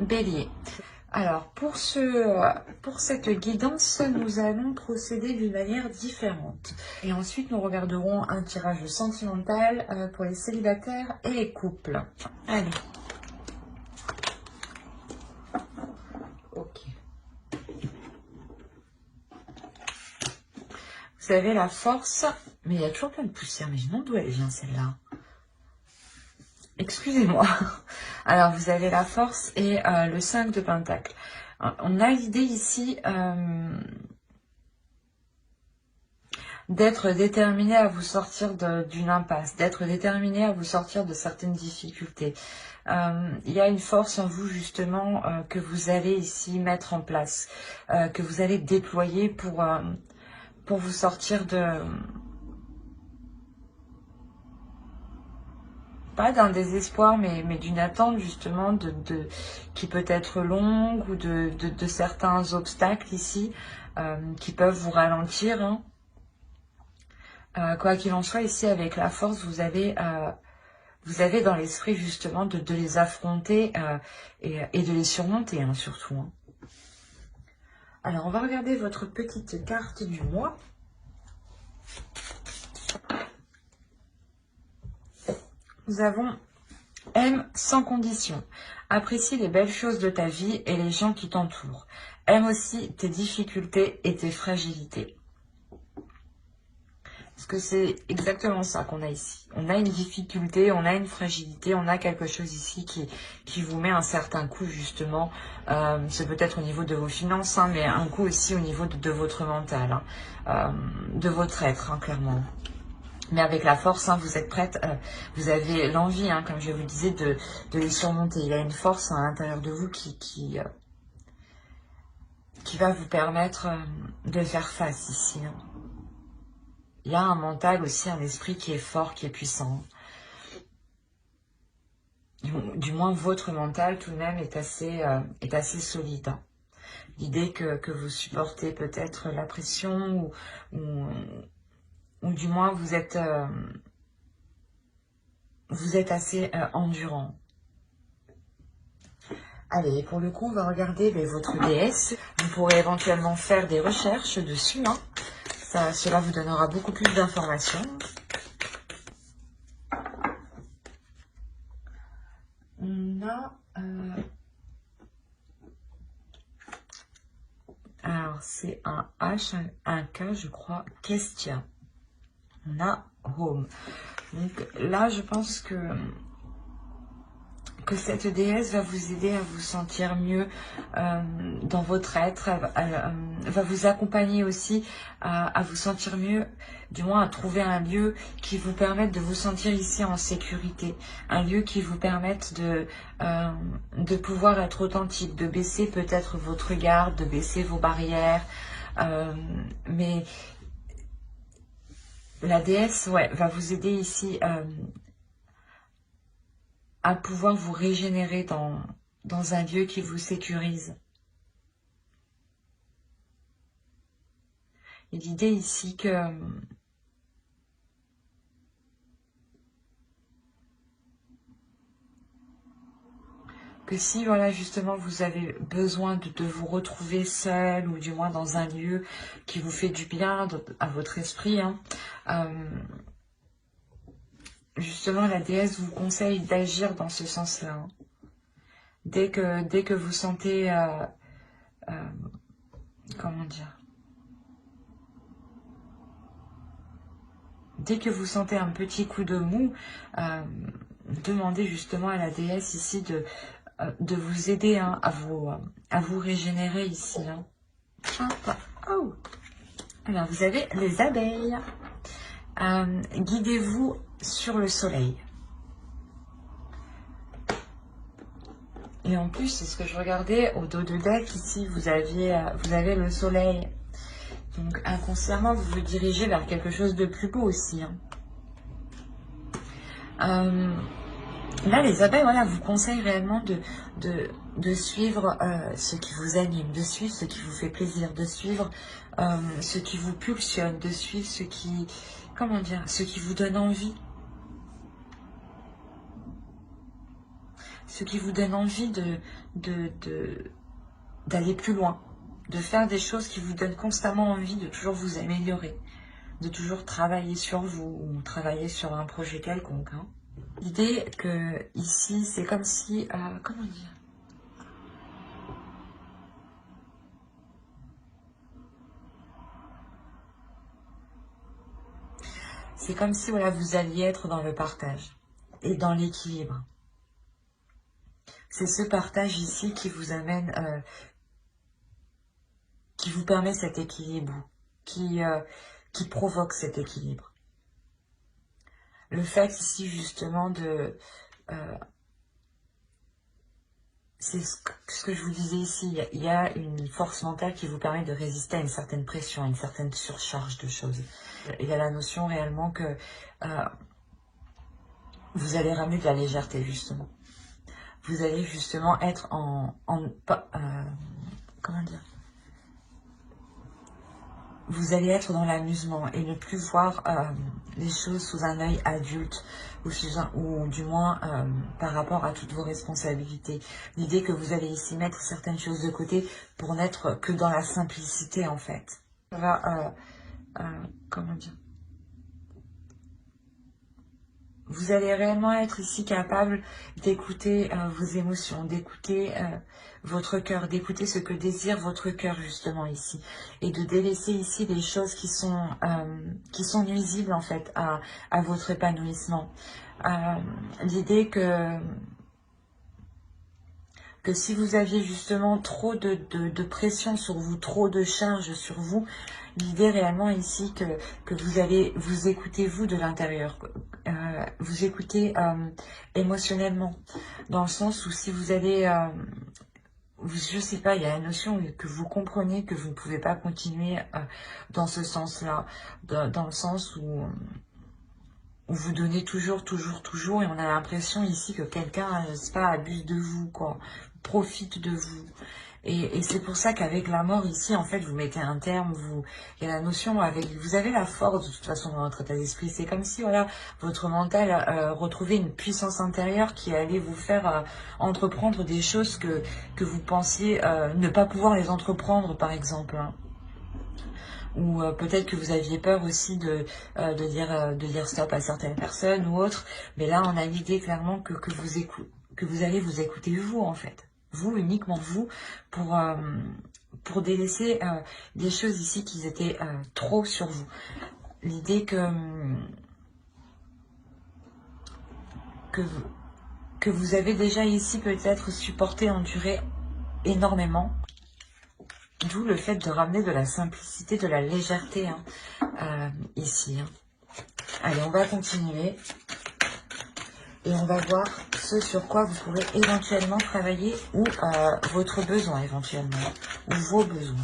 Bélier. Alors, pour cette guidance, nous allons procéder d'une manière différente. Et ensuite, nous regarderons un tirage sentimental pour les célibataires et les couples. Allez. Ok. Vous avez la force, mais il y a toujours plein de poussière. Mais je me demande d'où elle vient celle-là. Excusez-moi. Alors, vous avez la force et le 5 de Pentacle. On a l'idée ici d'être déterminé à vous sortir d'une impasse, d'être déterminé à vous sortir de certaines difficultés. Il y a une force en vous justement que vous allez ici mettre en place, que vous allez déployer pour vous sortir de... pas d'un désespoir, mais d'une attente justement qui peut être longue ou de certains obstacles ici qui peuvent vous ralentir. Hein. Quoi qu'il en soit, ici avec la force, vous avez dans l'esprit justement de les affronter et de les surmonter hein, surtout. Hein. Alors on va regarder votre petite carte du mois. Nous avons aime sans condition. Apprécie les belles choses de ta vie et les gens qui t'entourent. Aime aussi tes difficultés et tes fragilités. Parce que c'est exactement ça qu'on a ici. On a une difficulté, on a une fragilité, on a quelque chose ici qui vous met un certain coup justement. C'est peut-être au niveau de vos finances, hein, mais un coup aussi au niveau de votre mental, hein, de votre être, hein, clairement. Mais avec la force, hein, vous êtes prête, vous avez l'envie, hein, comme je vous le disais, de les surmonter. Il y a une force à l'intérieur de vous qui va vous permettre de faire face ici. Hein. Il y a un mental aussi, un esprit qui est fort, qui est puissant. Du moins, votre mental tout de même est assez solide. Hein. L'idée que vous supportez peut-être la pression ou du moins vous êtes assez endurant. Allez, pour le coup, on va regarder votre déesse. Vous pourrez éventuellement faire des recherches dessus. Hein. Cela vous donnera beaucoup plus d'informations. On a... alors, c'est un H, un K, je crois. Question. On a Home. Donc là, je pense que cette déesse va vous aider à vous sentir mieux dans votre être, va vous accompagner aussi à vous sentir mieux, du moins à trouver un lieu qui vous permette de vous sentir ici en sécurité, un lieu qui vous permette de pouvoir être authentique, de baisser peut-être votre garde, de baisser vos barrières, mais la déesse va vous aider ici à pouvoir vous régénérer dans un lieu qui vous sécurise. Et l'idée ici que si, voilà, justement, vous avez besoin de vous retrouver seul ou du moins dans un lieu qui vous fait du bien à votre esprit, hein, justement, la déesse vous conseille d'agir dans ce sens-là. Hein. Dès que vous sentez, comment dire, dès que vous sentez un petit coup de mou, demandez justement à la déesse ici de vous aider hein, à vous régénérer ici. Hein. Oh. Alors, vous avez les abeilles. Guidez-vous sur le soleil. Et en plus, c'est ce que je regardais au dos de deck, ici, vous avez le soleil. Donc, inconsciemment, vous vous dirigez vers quelque chose de plus beau aussi. Hein. Là, les abeilles, voilà, vous conseillent réellement de suivre ce qui vous anime, de suivre ce qui vous fait plaisir, de suivre ce qui vous pulsionne, de suivre ce qui, comment dire, ce qui vous donne envie. ce qui vous donne envie d'aller plus loin, de faire des choses qui vous donnent constamment envie de toujours vous améliorer, de toujours travailler sur vous ou travailler sur un projet quelconque. Hein. L'idée que ici, c'est comme si, comment dire, c'est comme si voilà, vous alliez être dans le partage et dans l'équilibre. C'est ce partage ici qui vous amène, qui vous permet cet équilibre, qui provoque cet équilibre. Le fait ici justement de... c'est ce que je vous disais ici, il y a une force mentale qui vous permet de résister à une certaine pression, à une certaine surcharge de choses. Il y a la notion réellement que vous allez ramener de la légèreté justement. Vous allez justement être comment dire, vous allez être dans l'amusement et ne plus voir les choses sous un œil adulte ou du moins par rapport à toutes vos responsabilités. L'idée que vous allez ici mettre certaines choses de côté pour n'être que dans la simplicité en fait. Ça va, comment dire, vous allez réellement être ici capable d'écouter vos émotions, d'écouter votre cœur, d'écouter ce que désire votre cœur justement ici. Et de délaisser ici des choses qui sont nuisibles en fait à votre épanouissement. L'idée que si vous aviez justement trop de pression sur vous, trop de charge sur vous, l'idée réellement ici que vous allez vous écouter vous de l'intérieur, vous écouter émotionnellement, dans le sens où si vous allez, je sais pas, il y a la notion que vous comprenez que vous ne pouvez pas continuer dans ce sens-là, dans le sens où vous donnez toujours, et on a l'impression ici que quelqu'un, je sais pas, abuse de vous, quoi, profite de vous. Et c'est pour ça qu'avec la mort ici, en fait, vous mettez un terme, il y a la notion, vous avez la force de toute façon dans votre état d'esprit. C'est comme si, voilà, votre mental retrouvait une puissance intérieure qui allait vous faire entreprendre des choses que vous pensiez ne pas pouvoir les entreprendre, par exemple, hein. Ou peut-être que vous aviez peur aussi de dire stop à certaines personnes ou autres. Mais là, on a l'idée clairement que vous allez vous écouter vous, en fait. Vous, uniquement vous, pour délaisser des choses ici qui étaient trop sur vous. L'idée que vous avez déjà ici peut-être supporté, enduré énormément. D'où le fait de ramener de la simplicité, de la légèreté hein, ici. Hein. Allez, on va continuer. Et on va voir ce sur quoi vous pourrez éventuellement travailler ou votre besoin éventuellement. Ou vos besoins.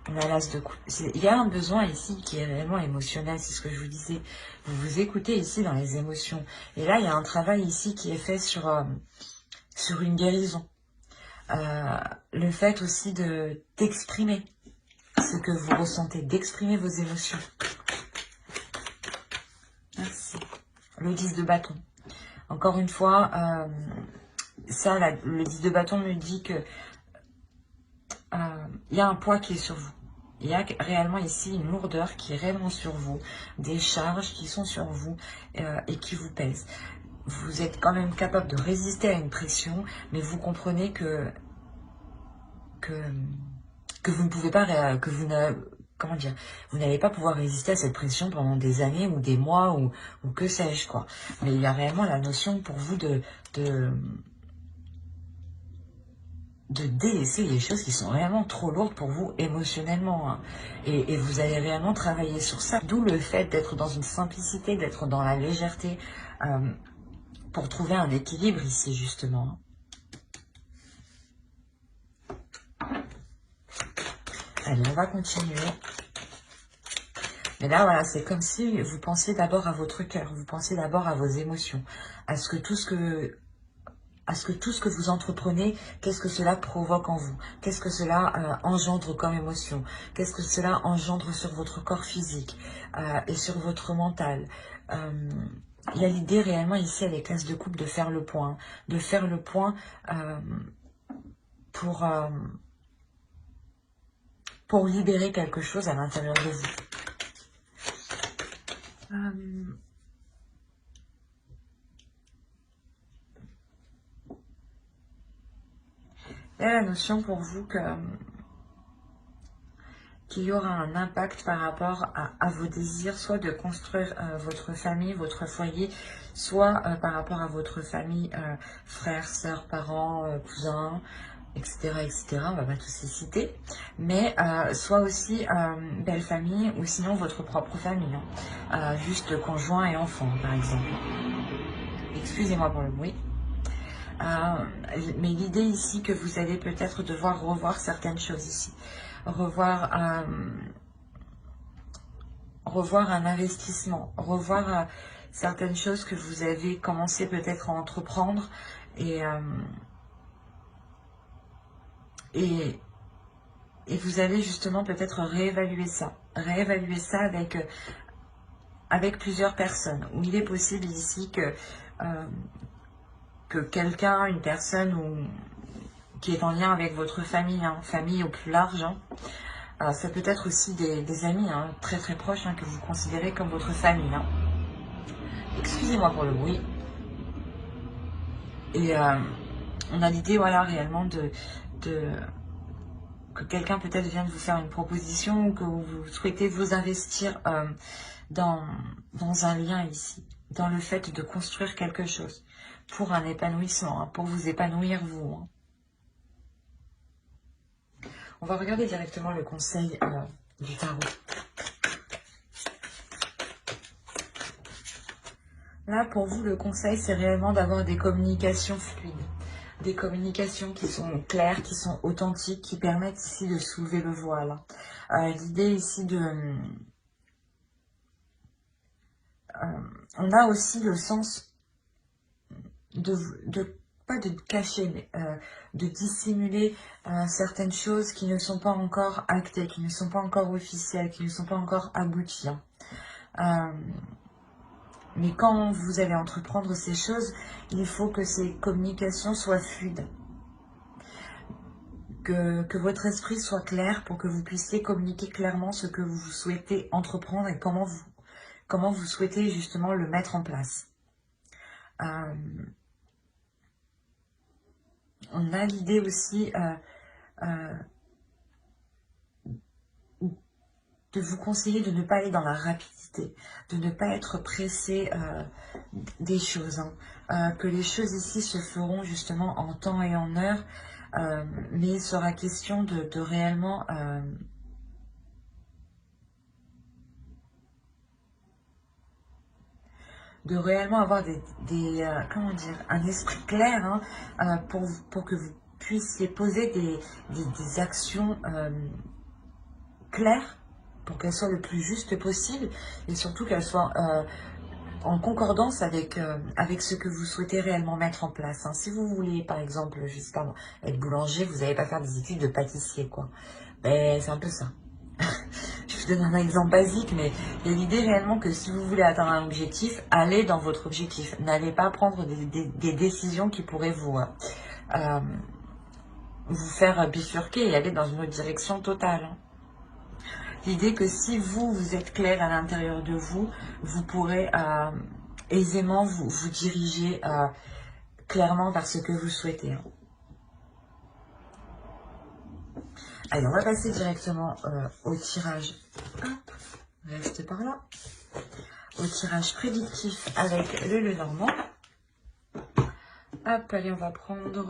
On a l'as de coupe. Il y a un besoin ici qui est réellement émotionnel, c'est ce que je vous disais. Vous vous écoutez ici dans les émotions. Et là, il y a un travail ici qui est fait sur une guérison. Le fait aussi d'exprimer ce que vous ressentez, d'exprimer vos émotions. Merci. Le 10 de bâton. Encore une fois, ça, le 10 de bâton me dit que il y a un poids qui est sur vous. Il y a réellement ici une lourdeur qui est réellement sur vous, des charges qui sont sur vous et qui vous pèsent. Vous êtes quand même capable de résister à une pression, mais vous comprenez que vous ne pouvez pas, comment dire, vous n'allez pas pouvoir résister à cette pression pendant des années ou des mois ou que sais-je quoi. Mais il y a réellement la notion pour vous de délaisser les choses qui sont réellement trop lourdes pour vous émotionnellement. Hein. Et vous allez réellement travailler sur ça. D'où le fait d'être dans une simplicité, d'être dans la légèreté pour trouver un équilibre ici justement. Allez, on va continuer. Mais là, voilà, c'est comme si vous pensiez d'abord à votre cœur, vous pensiez d'abord à vos émotions, à ce que tout ce que vous entreprenez, qu'est-ce que cela provoque en vous, qu'est-ce que cela engendre comme émotion, qu'est-ce que cela engendre sur votre corps physique et sur votre mental. il y a l'idée réellement ici avec l'As de coupe de faire le point. De faire le point pour libérer quelque chose à l'intérieur de vous. Il y a la notion pour vous qu'il y aura un impact par rapport à vos désirs, soit de construire votre famille, votre foyer, soit par rapport à votre famille, frères, sœurs, parents, cousins, etc., etc. On va pas tous les citer, mais soit aussi belle famille ou sinon votre propre famille, hein. Juste conjoint et enfant, par exemple. Excusez-moi pour le bruit. Mais l'idée ici que vous allez peut-être devoir revoir certaines choses ici. Revoir un investissement, revoir certaines choses que vous avez commencé peut-être à entreprendre et vous allez justement peut-être réévaluer ça avec plusieurs personnes. Où il est possible ici que quelqu'un, une personne qui est en lien avec votre famille, hein, famille au plus large, hein. Ça peut être aussi des amis, hein, très très proches, hein, que vous considérez comme votre famille, hein. Excusez-moi pour le bruit. Et on a l'idée, voilà, réellement que quelqu'un peut-être vient de vous faire une proposition ou que vous souhaitez vous investir dans un lien ici, dans le fait de construire quelque chose pour un épanouissement, hein, pour vous épanouir vous, hein. On va regarder directement le conseil du tarot. Là, pour vous, le conseil, c'est réellement d'avoir des communications fluides. Des communications qui sont claires, qui sont authentiques, qui permettent ici de soulever le voile. L'idée ici on a aussi le sens pas de cacher, mais de dissimuler certaines choses qui ne sont pas encore actées, qui ne sont pas encore officielles, qui ne sont pas encore abouties, hein. Mais quand vous allez entreprendre ces choses, il faut que ces communications soient fluides. Que votre esprit soit clair pour que vous puissiez communiquer clairement ce que vous souhaitez entreprendre et comment vous souhaitez justement le mettre en place. On a l'idée aussi de vous conseiller de ne pas aller dans la rapidité, de ne pas être pressé des choses, hein. Que les choses ici se feront justement en temps et en heure, mais il sera question de réellement avoir comment dire, un esprit clair, hein, pour que vous puissiez poser des actions claires, pour qu'elles soient le plus juste possible et surtout qu'elles soient en concordance avec ce que vous souhaitez réellement mettre en place, hein. Si vous voulez, par exemple, je sais pas, être boulanger, vous n'allez pas faire des études de pâtissier, quoi. Ben, c'est un peu ça. Je vous donne un exemple basique, mais il y a l'idée réellement que si vous voulez atteindre un objectif, allez dans votre objectif. N'allez pas prendre des décisions qui pourraient vous faire bifurquer et aller dans une autre direction totale, hein. L'idée que si vous êtes clair à l'intérieur de vous, vous pourrez aisément vous diriger clairement vers ce que vous souhaitez, hein. Allez, on va passer directement au tirage. Hop, reste par là. Au tirage prédictif avec le Lenormand. Hop, allez, on va prendre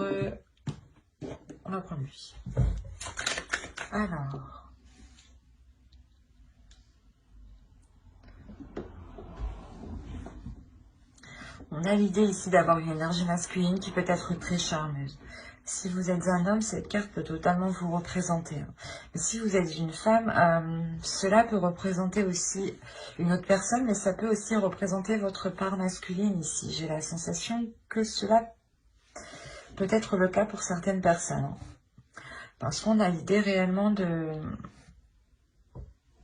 lui. Alors... on a l'idée ici d'avoir une énergie masculine qui peut être très charmeuse. Si vous êtes un homme, cette carte peut totalement vous représenter, hein. Mais si vous êtes une femme, cela peut représenter aussi une autre personne, mais ça peut aussi représenter votre part masculine ici. J'ai la sensation que cela peut être le cas pour certaines personnes, hein. Parce qu'on a l'idée réellement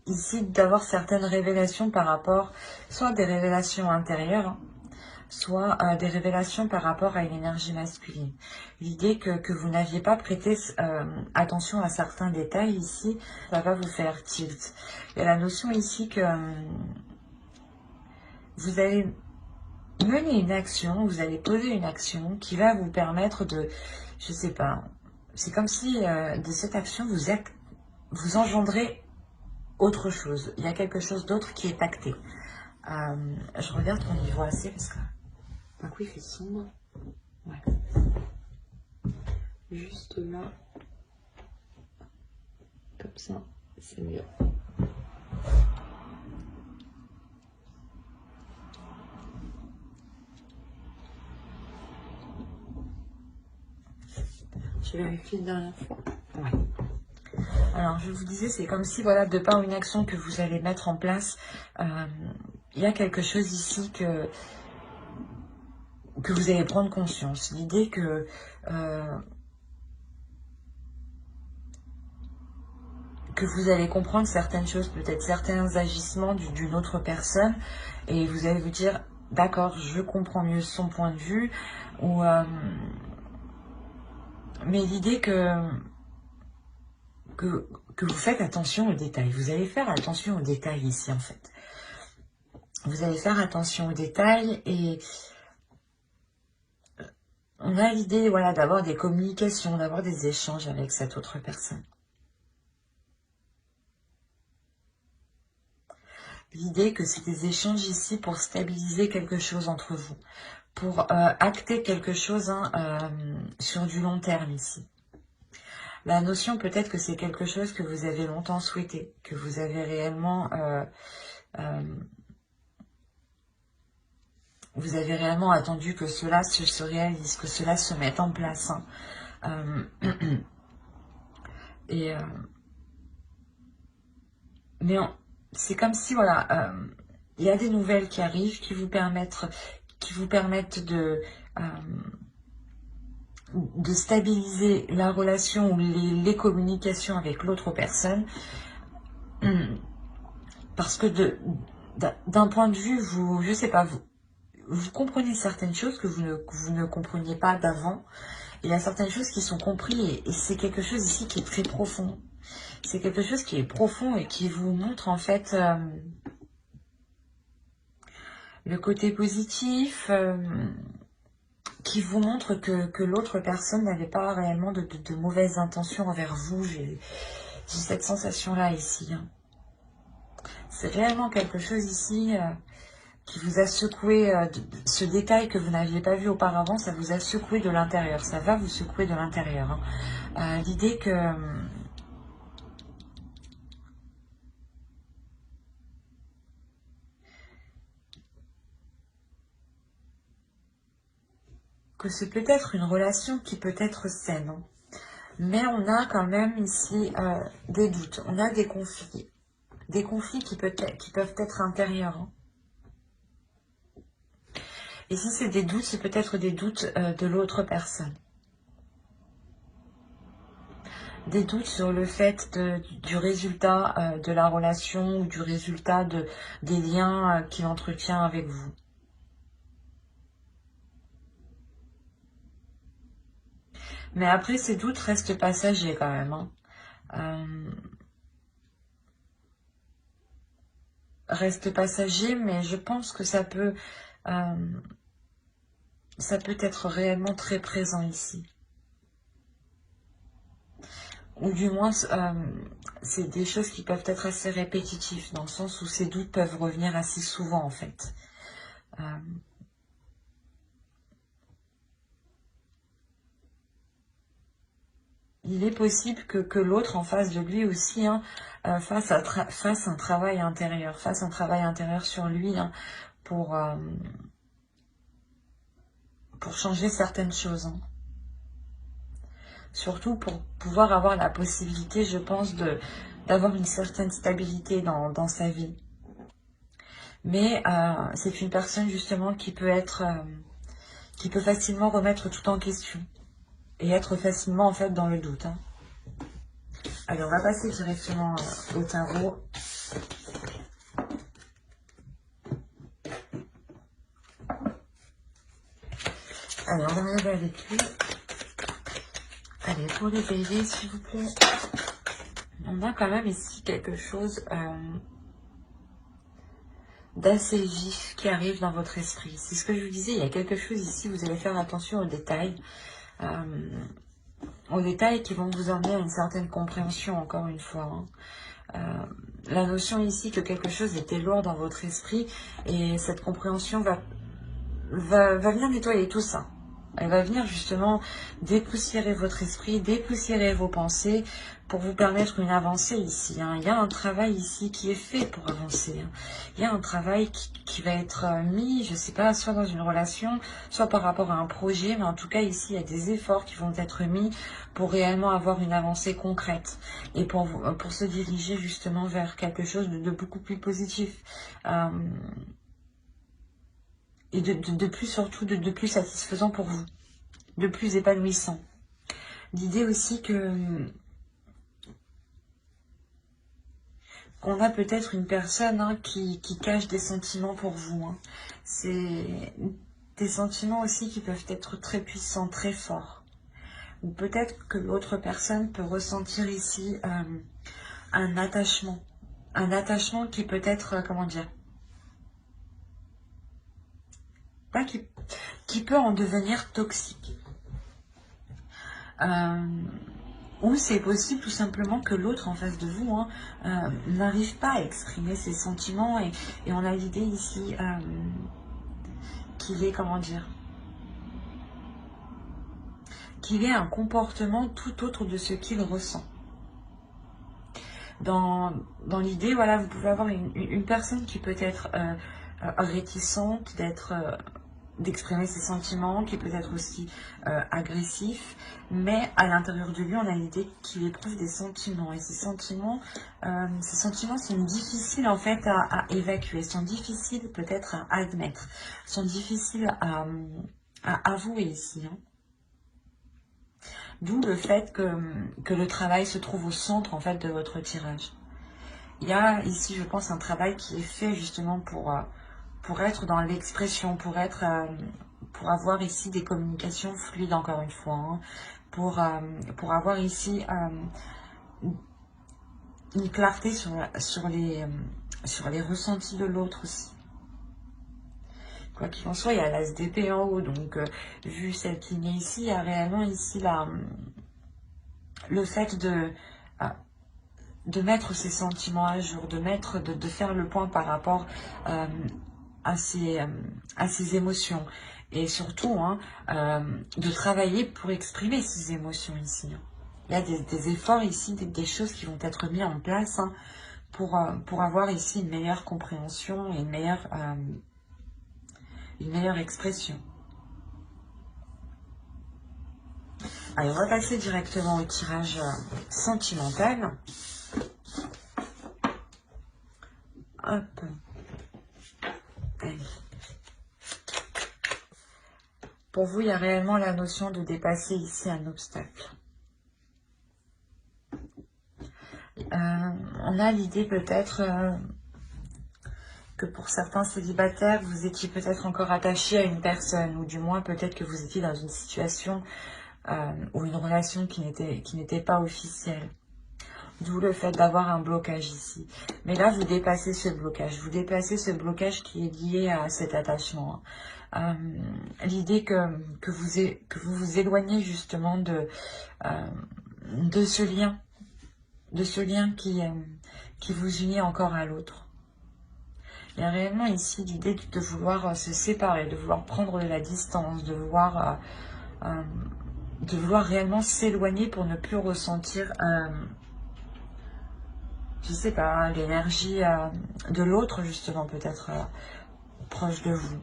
ici d'avoir certaines révélations par rapport, soit des révélations intérieures, hein, soit des révélations par rapport à une énergie masculine. L'idée que vous n'aviez pas prêté attention à certains détails ici, ça va vous faire tilt. Il y a la notion ici que vous allez mener une action, vous allez poser une action qui va vous permettre de, je sais pas, c'est comme si de cette action vous engendrez autre chose. Il y a quelque chose d'autre qui est acté. Je regarde qu'on y voit assez parce que d'un coup il fait sombre. Ouais. Juste là, comme ça, c'est mieux. Je vérifie une dernière fois. Ouais. Alors, je vous disais, c'est comme si, voilà, de par une action que vous allez mettre en place, il y a quelque chose ici que vous allez prendre conscience. L'idée que vous allez comprendre certaines choses, peut-être certains agissements d'une autre personne, et vous allez vous dire, d'accord, je comprends mieux son point de vue, ou mais l'idée que vous faites attention aux détails. Vous allez faire attention aux détails ici, en fait. Vous allez faire attention aux détails et on a l'idée, voilà, d'avoir des communications, d'avoir des échanges avec cette autre personne. L'idée que c'est des échanges ici pour stabiliser quelque chose entre vous, pour acter quelque chose sur du long terme ici. La notion peut-être que c'est quelque chose que vous avez longtemps souhaité, que vous avez réellement attendu que cela se réalise, que cela se mette en place. Mais c'est comme si, voilà, il y a des nouvelles qui arrivent, qui vous permettent de stabiliser la relation ou les communications avec l'autre personne. Parce que d'un point de vue, je sais pas, vous comprenez certaines choses que vous ne compreniez pas d'avant. Il y a certaines choses qui sont comprises et c'est quelque chose ici qui est très profond. C'est quelque chose qui est profond et qui vous montre en fait le côté positif, qui vous montre que l'autre personne n'avait pas réellement de mauvaises intentions envers vous. J'ai cette sensation-là ici. C'est réellement quelque chose ici qui vous a secoué, ce détail que vous n'aviez pas vu auparavant, ça vous a secoué de l'intérieur, ça va vous secouer de l'intérieur. L'idée que c'est peut-être une relation qui peut être saine. Mais on a quand même ici des doutes, on a des conflits. Des conflits qui peuvent être intérieurs. Et si c'est des doutes, c'est peut-être des doutes de l'autre personne. Des doutes sur le fait du résultat de la relation ou du résultat des liens qu'il entretient avec vous. Mais après, ces doutes restent passagers quand même. Restent passagers, mais je pense que ça peut être réellement très présent ici. Ou du moins, c'est des choses qui peuvent être assez répétitives, dans le sens où ces doutes peuvent revenir assez souvent, en fait. Il est possible que l'autre, en face de lui aussi, fasse un travail intérieur, sur lui, pour changer certaines choses. Surtout pour pouvoir avoir la possibilité, je pense, d'avoir une certaine stabilité dans sa vie. Mais c'est une personne justement qui peut facilement remettre tout en question et être facilement en fait dans le doute. Allez, on va passer directement au tarot. Allez, on va regarder avec lui. Allez, pour les béliers, s'il vous plaît. On a quand même ici quelque chose d'assez vif qui arrive dans votre esprit. C'est ce que je vous disais, il y a quelque chose ici, vous allez faire attention aux détails qui vont vous emmener à une certaine compréhension, encore une fois. La notion ici que quelque chose était lourd dans votre esprit, et cette compréhension va venir nettoyer tout ça. Elle va venir justement dépoussiérer votre esprit, dépoussiérer vos pensées pour vous permettre une avancée ici. Il y a un travail ici qui est fait pour avancer. Il y a un travail qui va être mis, je ne sais pas, soit dans une relation, soit par rapport à un projet, mais en tout cas ici, il y a des efforts qui vont être mis pour réellement avoir une avancée concrète et pour se diriger justement vers quelque chose de beaucoup plus positif. Et de plus, surtout, de plus satisfaisant pour vous, de plus épanouissant. L'idée aussi qu'on a peut-être une personne qui cache des sentiments pour vous. C'est des sentiments aussi qui peuvent être très puissants, très forts. Ou peut-être que l'autre personne peut ressentir ici un attachement. Un attachement qui peut être, comment dire, qui peut en devenir toxique. Ou c'est possible tout simplement que l'autre en face de vous n'arrive pas à exprimer ses sentiments et on a l'idée ici qu'il est, comment dire, qu'il ait un comportement tout autre de ce qu'il ressent. Dans l'idée, voilà, vous pouvez avoir une personne qui peut être réticente d'exprimer ses sentiments, qui peut être aussi agressif, mais à l'intérieur de lui, on a l'idée qu'il éprouve des sentiments. Et ces sentiments sont difficiles en fait à évacuer, sont difficiles peut-être à admettre, sont difficiles à avouer ici. D'où le fait que le travail se trouve au centre en fait de votre tirage. Il y a ici, je pense, un travail qui est fait justement pour être dans l'expression, pour avoir ici des communications fluides, encore une fois, pour avoir ici une clarté sur les ressentis de l'autre aussi. Quoi qu'il en soit, il y a l'as d'épée en haut, donc vu cette ligne ici, il y a réellement ici le fait de mettre ses sentiments à jour, de faire le point par rapport à ses émotions. Et surtout, de travailler pour exprimer ses émotions ici. Il y a des efforts ici, des choses qui vont être mises en place pour avoir ici une meilleure compréhension et une meilleure expression. Allez, on va passer directement au tirage sentimental. Hop. Allez. Pour vous, il y a réellement la notion de dépasser ici un obstacle. On a l'idée peut-être que pour certains célibataires, vous étiez peut-être encore attaché à une personne, ou du moins peut-être que vous étiez dans une situation ou une relation qui n'était pas officielle. D'où le fait d'avoir un blocage ici. Mais là, vous dépassez ce blocage. Vous dépassez ce blocage qui est lié à cet attachement. L'idée que vous vous éloignez justement de ce lien. De ce lien qui vous unit encore à l'autre. Il y a réellement ici l'idée de vouloir se séparer, de vouloir prendre de la distance, de vouloir réellement s'éloigner pour ne plus ressentir, je sais pas, l'énergie de l'autre, justement, peut-être proche de vous.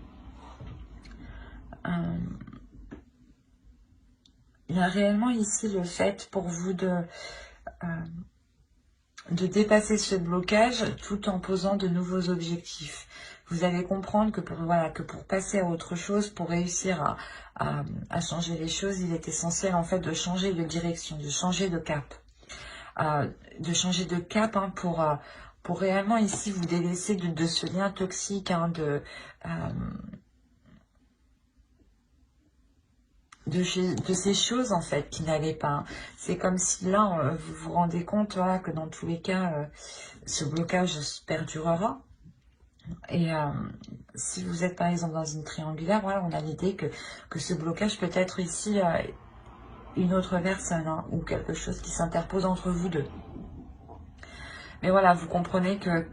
Il y a réellement ici le fait pour vous de dépasser ce blocage tout en posant de nouveaux objectifs. Vous allez comprendre que pour passer à autre chose, pour réussir à changer les choses, il est essentiel en fait de changer de direction, de changer de cap. Pour réellement ici vous délaisser de ce lien toxique, de ces choses en fait qui n'allaient pas. C'est comme si là, vous vous rendez compte voilà, que dans tous les cas, ce blocage perdurera. Et si vous êtes par exemple dans une triangulaire, voilà, on a l'idée que ce blocage peut être ici une autre personne hein, ou quelque chose qui s'interpose entre vous deux. Mais voilà, vous comprenez que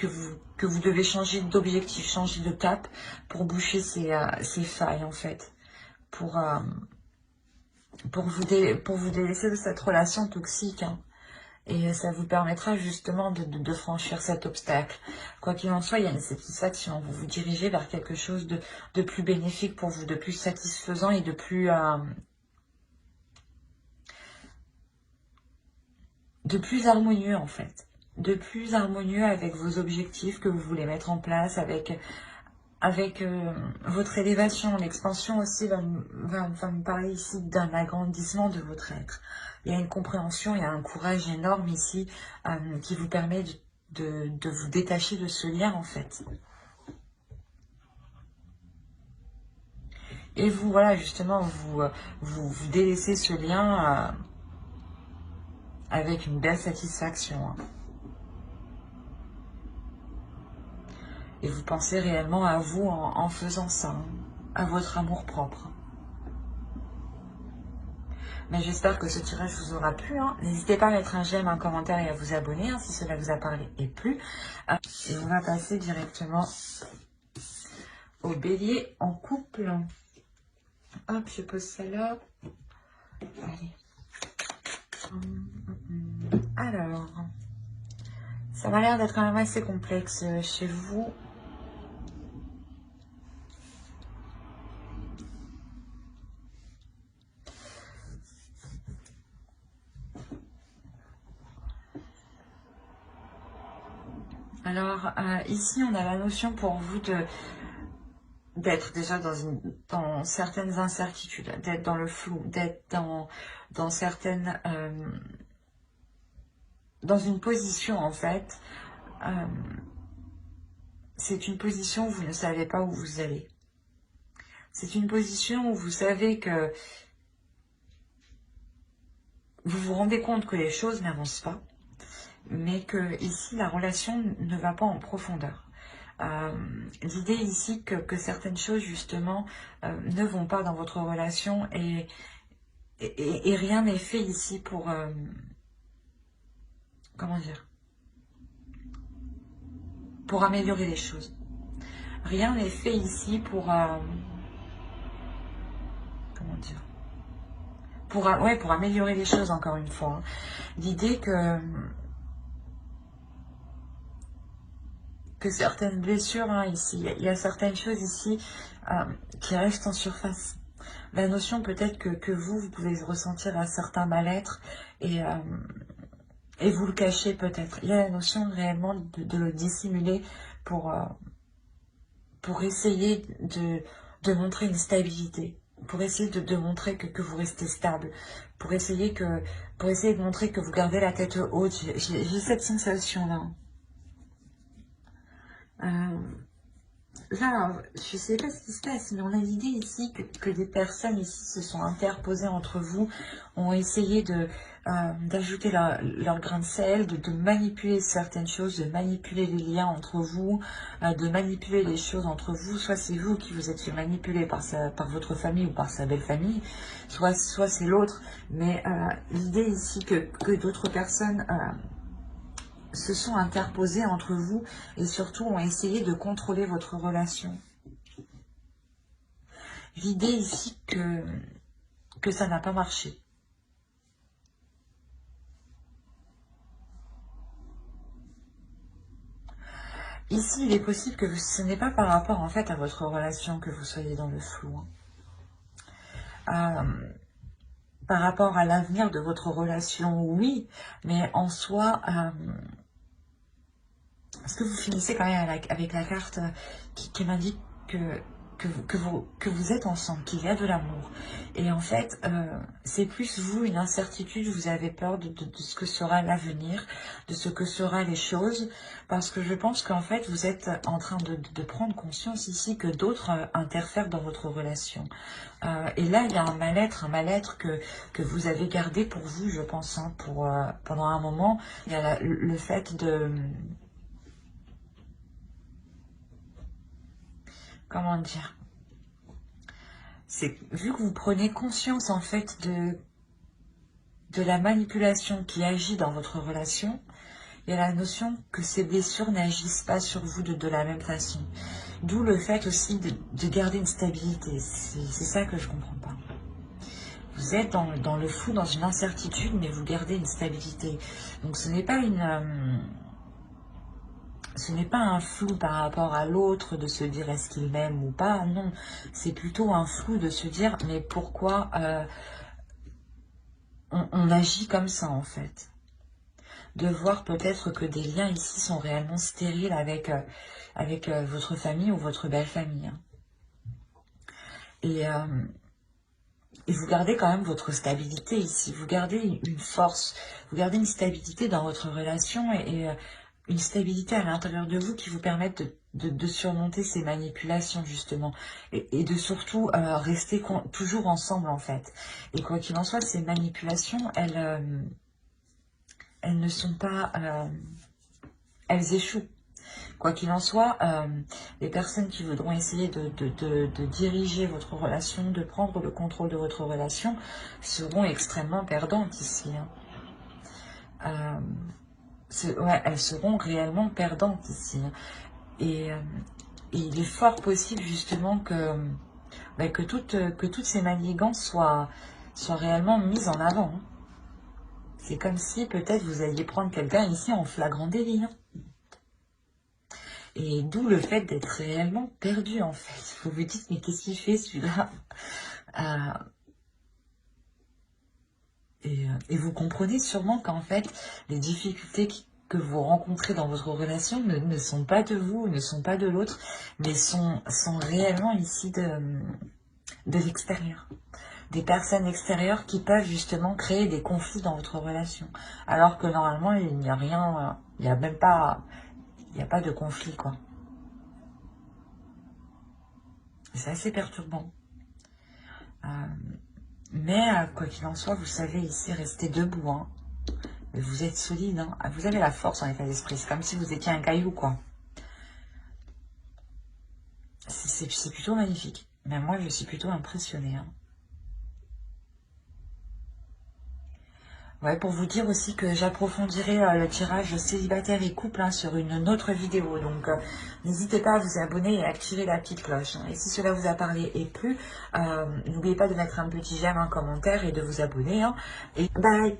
vous devez changer d'objectif, changer de cap pour boucher ces failles en fait. Pour vous délaisser de cette relation toxique. Hein. Et ça vous permettra justement de franchir cet obstacle. Quoi qu'il en soit, il y a une satisfaction. Vous vous dirigez vers quelque chose de plus bénéfique pour vous, de plus satisfaisant et de plus harmonieux en fait. De plus harmonieux avec vos objectifs que vous voulez mettre en place, avec votre élévation. L'expansion aussi va me parler ici d'un agrandissement de votre être. Il y a une compréhension, il y a un courage énorme ici qui vous permet de vous détacher de ce lien en fait. Et vous, voilà, justement, vous délaissez ce lien avec une belle satisfaction. Hein. Et vous pensez réellement à vous en faisant ça, hein, à votre amour propre. Mais j'espère que ce tirage vous aura plu. Hein. N'hésitez pas à mettre un j'aime, un commentaire et à vous abonner hein, si cela vous a parlé et plu. Et on va passer directement au bélier en couple. Hop, je pose ça là. Allez. Alors, ça m'a l'air d'être quand même assez complexe chez vous. Alors, ici, on a la notion pour vous d'être déjà dans certaines incertitudes, d'être dans le flou, d'être dans certaines... dans une position, en fait. C'est une position où vous ne savez pas où vous allez. C'est une position où vous savez que vous vous rendez compte que les choses n'avancent pas, mais que ici, la relation ne va pas en profondeur. L'idée ici que certaines choses, justement, ne vont pas dans votre relation et rien n'est fait ici pour... comment dire? Pour améliorer les choses. Rien n'est fait ici pour... comment dire? Pour améliorer les choses, encore une fois. Hein. L'idée que certaines blessures, hein, ici, il y a certaines choses ici qui restent en surface. La notion peut-être que vous pouvez ressentir un certain mal-être et vous le cachez peut-être. Il y a la notion réellement de le dissimuler pour essayer de montrer une stabilité, pour essayer de montrer que vous restez stable, pour essayer de montrer que vous gardez la tête haute. J'ai cette sensation-là. Là, je ne sais pas ce qui se passe, mais on a l'idée ici que des personnes ici se sont interposées entre vous, ont essayé d'ajouter leur grain de sel, de manipuler certaines choses, de manipuler les liens entre vous, de manipuler les choses entre vous. Soit c'est vous qui vous êtes fait manipuler par votre famille ou par sa belle famille, soit c'est l'autre. Mais l'idée ici que d'autres personnes... se sont interposés entre vous et surtout ont essayé de contrôler votre relation. L'idée ici que ça n'a pas marché. Ici, il est possible que ce n'est pas par rapport en fait à votre relation que vous soyez dans le flou. Hein. Par rapport à l'avenir de votre relation, oui, mais en soi... parce que vous finissez quand même avec la carte qui m'indique que que vous êtes ensemble, qu'il y a de l'amour. Et en fait, c'est plus vous, une incertitude, vous avez peur de ce que sera l'avenir, de ce que seront les choses, parce que je pense qu'en fait, vous êtes en train de prendre conscience ici que d'autres interfèrent dans votre relation. Et là, il y a un mal-être que vous avez gardé pour vous, je pense, hein, pendant un moment. Il y a le fait de... Comment dire? C'est vu que vous prenez conscience, en fait, de la manipulation qui agit dans votre relation, il y a la notion que ces blessures n'agissent pas sur vous de la même façon. D'où le fait aussi de garder une stabilité. C'est ça que je comprends pas. Vous êtes dans le flou, dans une incertitude, mais vous gardez une stabilité. Donc ce n'est pas ce n'est pas un flou par rapport à l'autre, de se dire est-ce qu'il m'aime ou pas, non. C'est plutôt un flou de se dire mais pourquoi on agit comme ça en fait. De voir peut-être que des liens ici sont réellement stériles avec, votre famille ou votre belle famille. Hein. Et vous gardez quand même votre stabilité ici, vous gardez une force, vous gardez une stabilité dans votre relation et une stabilité à l'intérieur de vous qui vous permettent de surmonter ces manipulations justement et de surtout rester toujours ensemble en fait. Et quoi qu'il en soit, ces manipulations, elles ne sont pas... elles échouent. Quoi qu'il en soit, les personnes qui voudront essayer de diriger votre relation, de prendre le contrôle de votre relation, seront extrêmement perdantes ici. Hein. Ouais, elles seront réellement perdantes ici. Hein. Et il est fort possible justement que toutes ces manigances soient réellement mises en avant. Hein. C'est comme si peut-être vous alliez prendre quelqu'un ici en flagrant délit. Hein. Et d'où le fait d'être réellement perdu en fait. Vous vous dites mais qu'est-ce qu'il fait celui-là et vous comprenez sûrement qu'en fait les difficultés que vous rencontrez dans votre relation ne sont pas de vous, ne sont pas de l'autre, mais sont réellement ici de l'extérieur. Des personnes extérieures qui peuvent justement créer des conflits dans votre relation. Alors que normalement il n'y a rien, il n'y a même pas... Il n'y a pas de conflit, quoi. C'est assez perturbant. Mais, quoi qu'il en soit, vous savez ici rester debout. Hein. Vous êtes solide. Hein. Vous avez la force en état d'esprit. C'est comme si vous étiez un caillou, quoi. C'est plutôt magnifique. Mais moi, je suis plutôt impressionnée. Hein. Ouais, pour vous dire aussi que j'approfondirai le tirage célibataire et couple hein, sur une autre vidéo. Donc, n'hésitez pas à vous abonner et à activer la petite cloche. Hein. Et si cela vous a parlé et plu, n'oubliez pas de mettre un petit j'aime, un commentaire et de vous abonner. Hein. Et bye!